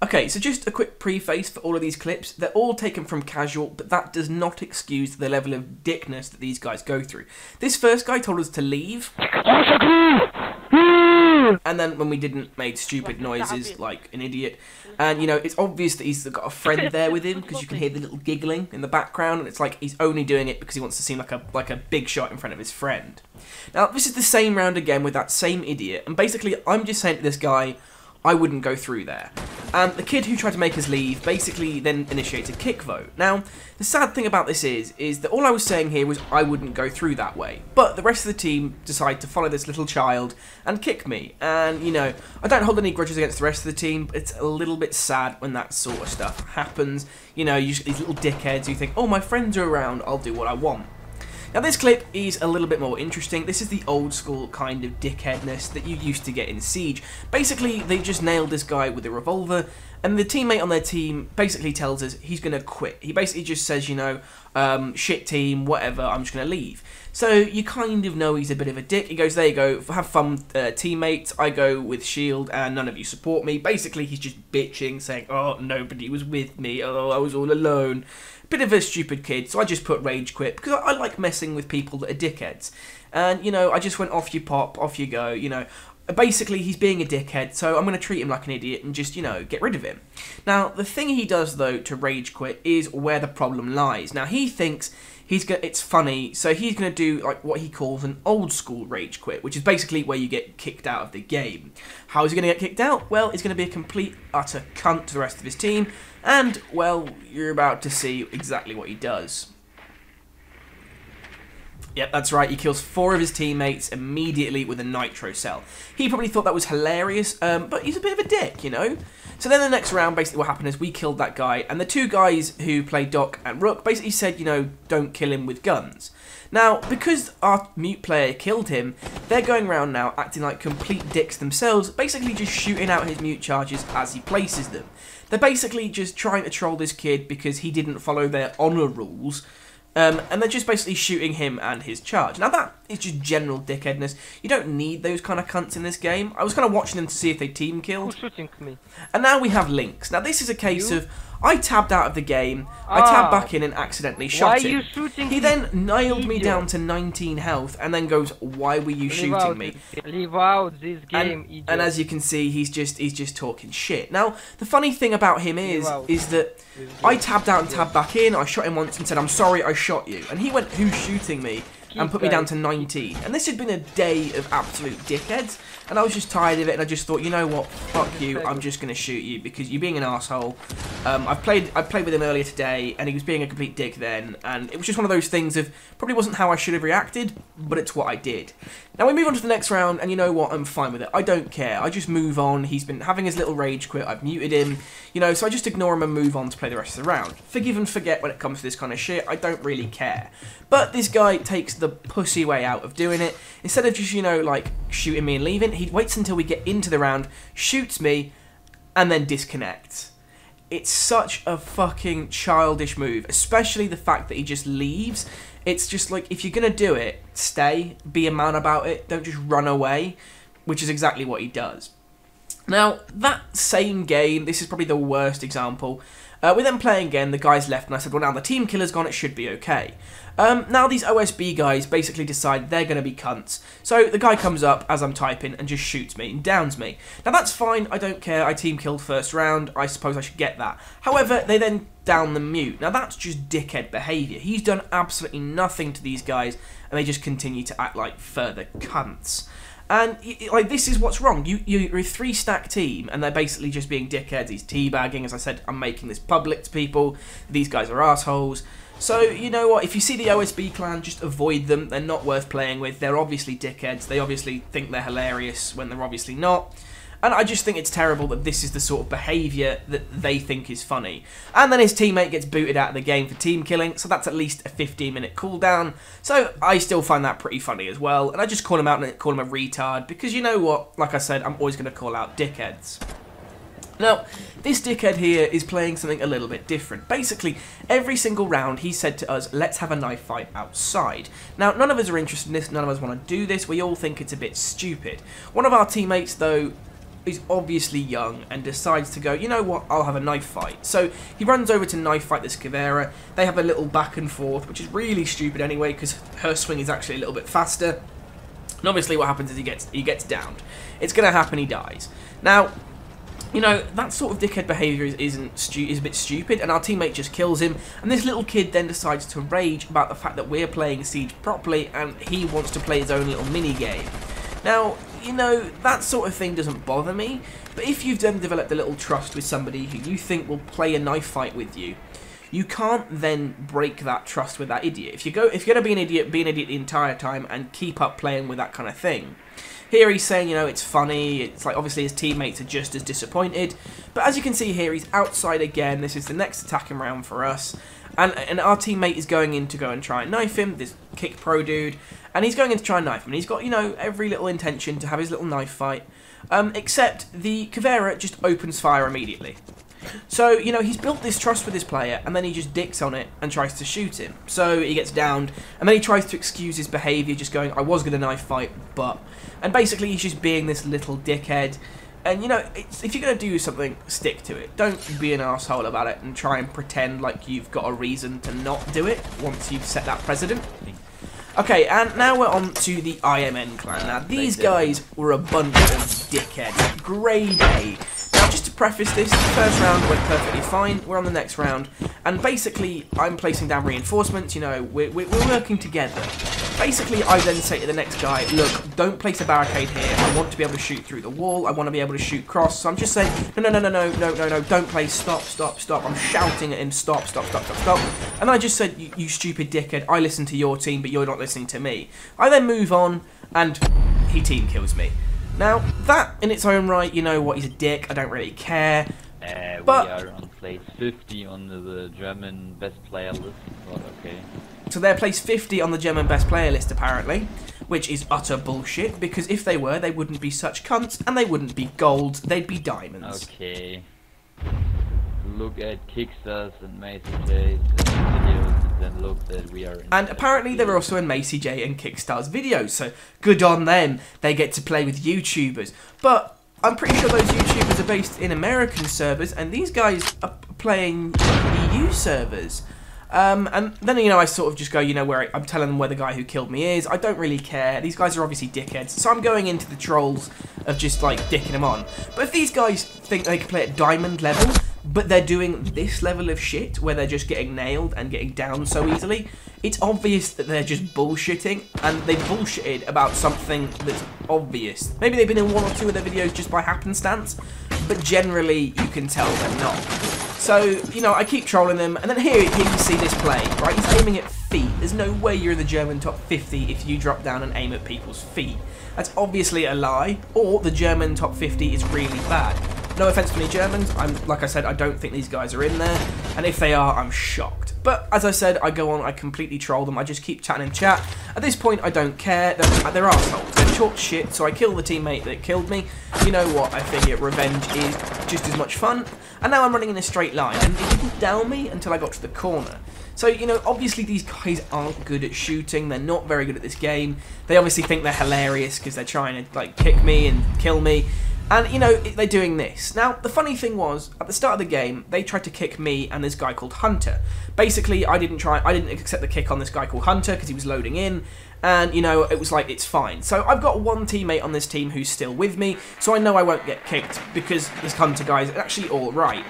Okay, so just a quick preface for all of these clips. They're all taken from casual, but that does not excuse the level of dickness that these guys go through. This first guy told us to leave, and then when we didn't, made stupid noises like an idiot. And, you know, it's obvious that he's got a friend there with him, because you can hear the little giggling in the background, and it's like he's only doing it because he wants to seem like a big shot in front of his friend. Now, this is the same round again with that same idiot, and basically I'm just saying to this guy, I wouldn't go through there. And the kid who tried to make us leave basically then initiated kick vote. Now, the sad thing about this is that all I was saying here was I wouldn't go through that way. But the rest of the team decided to follow this little child and kick me. And, you know, I don't hold any grudges against the rest of the team, but it's a little bit sad when that sort of stuff happens. You know, you just get these little dickheads who think, oh, my friends are around, I'll do what I want. Now this clip is a little bit more interesting. This is the old school kind of dickheadness that you used to get in Siege. Basically, they just nailed this guy with a revolver, and the teammate on their team basically tells us he's going to quit. He basically just says, you know, shit team, whatever, I'm just going to leave. So you kind of know he's a bit of a dick. He goes, there you go, have fun teammates, I go with shield and none of you support me. Basically, he's just bitching, saying, oh, nobody was with me, oh, I was all alone. Bit of a stupid kid, so I just put rage quit, because I like messing with people that are dickheads. And, you know, I just went off you pop, off you go, you know. Basically, he's being a dickhead, so I'm going to treat him like an idiot and just, you know, get rid of him. Now, the thing he does, though, to rage quit is where the problem lies. Now, he thinks it's funny, so he's going to do, like, what he calls an old-school rage quit, which is basically where you get kicked out of the game. How is he going to get kicked out? Well, he's going to be a complete, utter cunt to the rest of his team, and, well, you're about to see exactly what he does. Yep, that's right, he kills 4 of his teammates immediately with a nitro cell. He probably thought that was hilarious, but he's a bit of a dick, you know? So then the next round, basically what happened is we killed that guy, and the 2 guys who played Doc and Rook basically said, you know, don't kill him with guns. Now, because our mute player killed him, they're going around now acting like complete dicks themselves, basically just shooting out his mute charges as he places them. They're basically just trying to troll this kid because he didn't follow their honour rules, and they're just basically shooting him and his charge. Now that is just general dickheadness. You don't need those kind of cunts in this game. I was kind of watching them to see if they team killed. Who's shooting me? And now we have Lynx. Now this is a case of I tabbed out of the game, I tabbed back in and accidentally shot him. Why are you shooting me? He then nailed me down to 19 health and then goes, why were you shooting me? Leave out this game, idiot. And as you can see, he's just talking shit. Now, the funny thing about him is that I tabbed out and tabbed back in, I shot him once and said, I'm sorry I shot you. And he went, who's shooting me? And put me down to 19. And this had been a day of absolute dickheads. And I was just tired of it, and I just thought, you know what, fuck you, I'm just going to shoot you, because you're being an asshole. I played with him earlier today, and he was being a complete dick then, and it was just one of those things of, probably wasn't how I should have reacted, but it's what I did. Now we move on to the next round, and you know what, I'm fine with it, I don't care, I just move on. He's been having his little rage quit, I've muted him, you know, so I just ignore him and move on to play the rest of the round. Forgive and forget when it comes to this kind of shit, I don't really care. But this guy takes the pussy way out of doing it. Instead of just, you know, like, shooting me and leaving, he waits until we get into the round, shoots me, and then disconnects. It's such a fucking childish move, especially the fact that he just leaves. It's just like, if you're going to do it, stay, be a man about it, don't just run away, which is exactly what he does. Now, that same game, this is probably the worst example. We're then playing again, the guys left, and I said, well, now the team killer's gone, it should be okay. Now these OSB guys basically decide they're going to be cunts. So the guy comes up as I'm typing and just shoots me and downs me. Now that's fine, I don't care, I team killed first round, I suppose I should get that. However, they then down the mute. Now that's just dickhead behaviour. He's done absolutely nothing to these guys, and they just continue to act like further cunts. And, like, this is what's wrong. You're a 3-stack team, and they're basically just being dickheads. He's teabagging. As I said, I'm making this public to people. These guys are assholes. So, you know what? If you see the OSB clan, just avoid them. They're not worth playing with. They're obviously dickheads. They obviously think they're hilarious when they're obviously not. And I just think it's terrible that this is the sort of behaviour that they think is funny. And then his teammate gets booted out of the game for team killing, so that's at least a 15-minute cooldown. So I still find that pretty funny as well. And I just call him out and call him a retard, because you know what? Like I said, I'm always going to call out dickheads. Now, this dickhead here is playing something a little bit different. Basically, every single round he said to us, let's have a knife fight outside. Now, none of us are interested in this, none of us want to do this, we all think it's a bit stupid. One of our teammates, though, is obviously young and decides to go, you know what, I'll have a knife fight. So he runs over to knife fight this Kavera. They have a little back and forth, which is really stupid anyway, because her swing is actually a little bit faster. And obviously what happens is he gets downed. It's going to happen, he dies. Now, you know, that sort of dickhead behaviour is a bit stupid, and our teammate just kills him, and this little kid then decides to rage about the fact that we're playing Siege properly, and he wants to play his own little mini-game. Now, you know, that sort of thing doesn't bother me, but if you've then developed a little trust with somebody who you think will play a knife fight with you, you can't then break that trust with that idiot. If you're going to be an idiot the entire time and keep up playing with that kind of thing. Here he's saying, you know, it's funny, it's like obviously his teammates are just as disappointed, but as you can see here, he's outside again. This is the next attacking round for us, and our teammate is going in to go and try and knife him, this Kick Pro dude, and he's going in to try and knife him, and he's got, you know, every little intention to have his little knife fight, except the Kavera just opens fire immediately. So, you know, he's built this trust with his player, and then he just dicks on it and tries to shoot him. So he gets downed, and then he tries to excuse his behaviour, just going, I was going to knife fight, but... And basically, he's just being this little dickhead. And, you know, if you're going to do something, stick to it. Don't be an asshole about it and try and pretend like you've got a reason to not do it once you've set that precedent. Okay, and now we're on to the IMN clan. Now, these guys were a bunch of dickheads. Grade A. Now, just to preface this, the first round went perfectly fine. We're on the next round, and basically, I'm placing down reinforcements. You know, we're working together. Basically, I then say to the next guy, look, don't place a barricade here. I want to be able to shoot through the wall. I want to be able to shoot cross. So I'm just saying, no, don't place. Stop. I'm shouting at him, stop. And I just said, you stupid dickhead. I listen to your team, but you're not listening to me. I then move on, and he team kills me. Now, that in its own right, you know what, he's a dick, I don't really care. But we are on place 50 on the German best player list, but okay. So they're place 50 on the German best player list, apparently, which is utter bullshit, because if they were, they wouldn't be such cunts, and they wouldn't be golds, they'd be diamonds. Okay. Look at Kickstars and Macy J's videos, and then look that we are in. And apparently they're also in Macy J and Kickstar's videos, so good on them. They get to play with YouTubers. But I'm pretty sure those YouTubers are based in American servers, and these guys are playing EU servers. And then, you know, I sort of just go, you know, where I'm telling them where the guy who killed me is. I don't really care. These guys are obviously dickheads. So I'm going into the trolls of just, like, dicking them on. But if these guys think they can play at diamond level, but they're doing this level of shit where they're just getting nailed and getting down so easily, it's obvious that they're just bullshitting, and they bullshitted about something that's obvious. Maybe they've been in one or two of their videos just by happenstance, but generally you can tell they're not. So, you know, I keep trolling them, and then here you can see this play, right? He's aiming at feet. There's no way you're in the German top 50 if you drop down and aim at people's feet. That's obviously a lie, or the German top 50 is really bad. No offense to any Germans, like I said, I don't think these guys are in there, and if they are, I'm shocked. But as I said, I go on, I completely troll them, I just keep chatting in chat. At this point, I don't care, they're arseholes, they're talk shit, so I kill the teammate that killed me. You know what, I figure revenge is just as much fun, and now I'm running in a straight line, and it didn't down me until I got to the corner. So, you know, obviously these guys aren't good at shooting, they're not very good at this game. They obviously think they're hilarious because they're trying to, like, kick me and kill me. And, you know, they're doing this. Now, the funny thing was, at the start of the game, they tried to kick me and this guy called Hunter. Basically, I didn't accept the kick on this guy called Hunter because he was loading in. And, you know, it was like, it's fine. So I've got one teammate on this team who's still with me, so I know I won't get kicked because this Hunter guy is actually alright.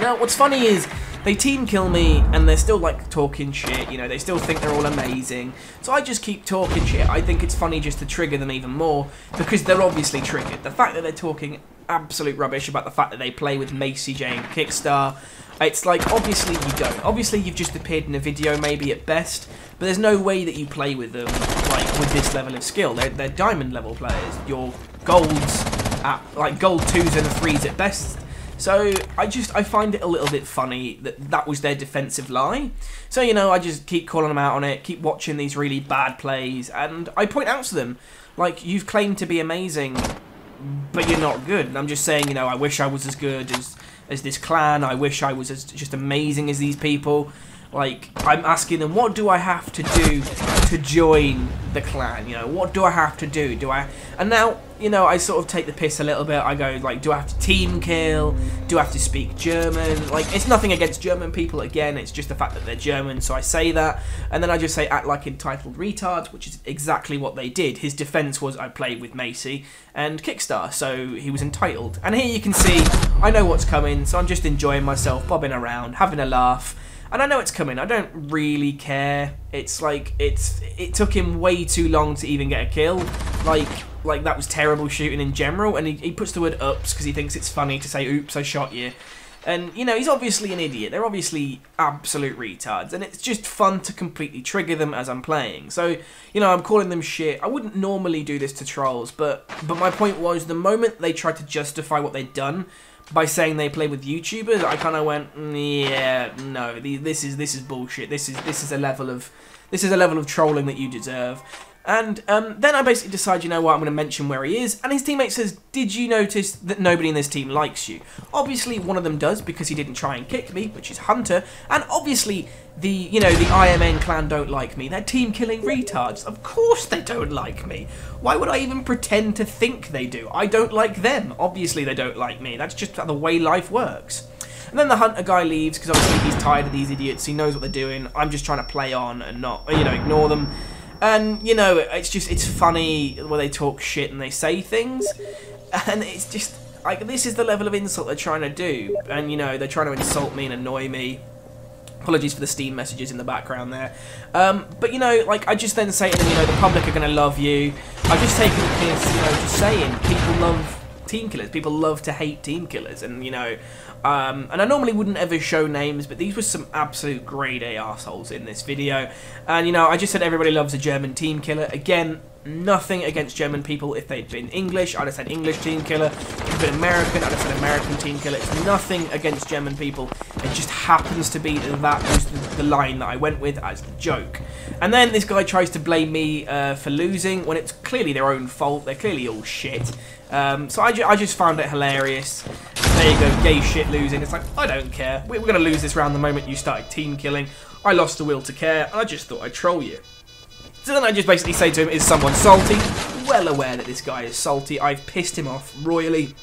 Now, what's funny is, they team kill me, and they're still, like, talking shit, you know, they still think they're all amazing. So I just keep talking shit. I think it's funny just to trigger them even more, because they're obviously triggered. The fact that they're talking absolute rubbish about the fact that they play with Macy J and Kickstar, it's like, obviously you don't. Obviously you've just appeared in a video, maybe at best, but there's no way that you play with them, like, with this level of skill. They're diamond level players. You're golds at, like, gold 2s and 3s at best. So, I find it a little bit funny that that was their defensive lie. So, you know, I just keep calling them out on it, keep watching these really bad plays, and I point out to them, like, you've claimed to be amazing, but you're not good. And I'm just saying, you know, I wish I was as good as this clan, I wish I was as just amazing as these people. Like, I'm asking them, what do I have to do to join the clan? You know, what do I have to do? And now, you know, I sort of take the piss a little bit. I go, like, do I have to team kill? Do I have to speak German? Like, it's nothing against German people, again. It's just the fact that they're German, so I say that. And then I just say, act like entitled retards, which is exactly what they did. His defense was, I played with Macy and Kickstar, so he was entitled. And here you can see, I know what's coming, so I'm just enjoying myself, bobbing around, having a laugh. And I know it's coming. I don't really care. It's like it took him way too long to even get a kill. Like that was terrible shooting in general. And he puts the word "oops" because he thinks it's funny to say "oops, I shot you." And you know, he's obviously an idiot. They're obviously absolute retards, and it's just fun to completely trigger them as I'm playing. So you know, I'm calling them shit. I wouldn't normally do this to trolls, but my point was, the moment they tried to justify what they'd done by saying they play with YouTubers, I kind of went, yeah, no, this is bullshit. This is a level of trolling that you deserve. And then I basically decide, you know what, I'm going to mention where he is. And his teammate says, did you notice that nobody in this team likes you? Obviously, one of them does, because he didn't try and kick me, which is Hunter. And obviously, the IMN clan don't like me. They're team-killing retards. Of course they don't like me. Why would I even pretend to think they do? I don't like them. Obviously, they don't like me. That's just the way life works. And then the Hunter guy leaves, because obviously he's tired of these idiots. He knows what they're doing. I'm just trying to play on and not, you know, ignore them. And, you know, it's funny where they talk shit and they say things. And it's just, like, this is the level of insult they're trying to do. And, you know, they're trying to insult me and annoy me. Apologies for the Steam messages in the background there. But, you know, like, I just then say to them, you know, the public are going to love you. I've just taken the piss, you know, just saying people love Teamkillers. People love to hate Teamkillers. And, you know, and I normally wouldn't ever show names, but these were some absolute grade A arseholes in this video. And, you know, I just said everybody loves a German team killer. Again, nothing against German people. If they'd been English, I'd have said English team killer. If they'd been American, I'd have said American team killer. It's nothing against German people. It just happens to be that was the line that I went with as the joke. And then this guy tries to blame me for losing when it's clearly their own fault. They're clearly all shit. So I just found it hilarious. There you go, gay shit losing. It's like, I don't care. We're going to lose this round the moment you started team killing. I lost the will to care, and I just thought I'd troll you. So then I just basically say to him, is someone salty? Well aware that this guy is salty. I've pissed him off royally.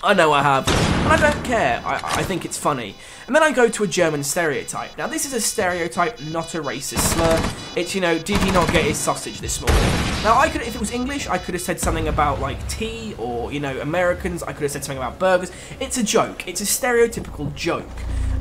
I know I have, and I don't care. I think it's funny. And then I go to a German stereotype. Now, this is a stereotype, not a racist slur. It's, you know, did he not get his sausage this morning? Now, I could, if it was English, I could have said something about, like, tea, or, you know, Americans. I could have said something about burgers. It's a joke. It's a stereotypical joke.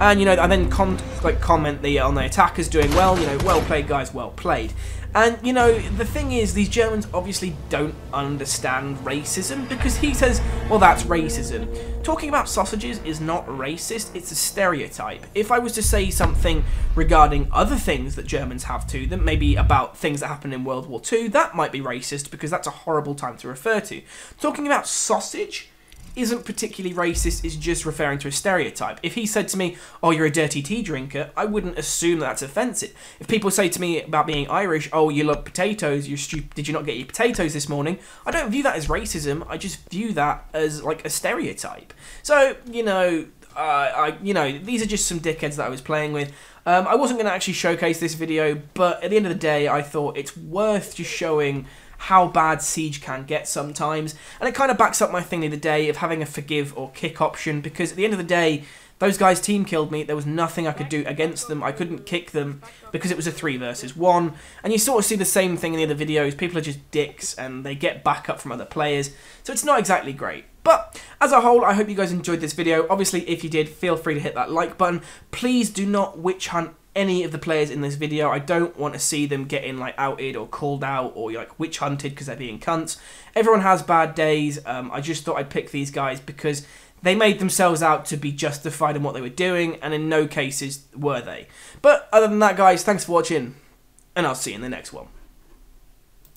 And, you know, I then comment on the attackers doing well. You know, well played, guys, well played. And, you know, the thing is, these Germans obviously don't understand racism, because he says, well, that's racism. Talking about sausages is not racist, it's a stereotype. If I was to say something regarding other things that Germans have to them, maybe about things that happened in World War II, that might be racist, because that's a horrible time to refer to. Talking about sausage isn't particularly racist, it's just referring to a stereotype. If he said to me, oh, you're a dirty tea drinker, I wouldn't assume that that's offensive. If people say to me about being Irish, oh, you love potatoes, you're stupid, did you not get your potatoes this morning? I don't view that as racism, I just view that as, like, a stereotype. So, you know, these are just some dickheads that I was playing with. I wasn't going to actually showcase this video, but at the end of the day, I thought it's worth just showing how bad Siege can get sometimes, and it kind of backs up my thing the other day of having a forgive or kick option, because at the end of the day, those guys team killed me. There was nothing I could do against them. I couldn't kick them because it was a 3 versus 1, and you sort of see the same thing in the other videos. People are just dicks and they get backup from other players, so it's not exactly great. But as a whole, I hope you guys enjoyed this video. Obviously, if you did, feel free to hit that like button. Please do not witch hunt any of the players in this video. I don't want to see them getting, like, outed or called out or, like, witch hunted because they're being cunts. Everyone has bad days. I just thought I'd pick these guys because they made themselves out to be justified in what they were doing, and in no cases were they. But other than that, guys, thanks for watching, and I'll see you in the next one.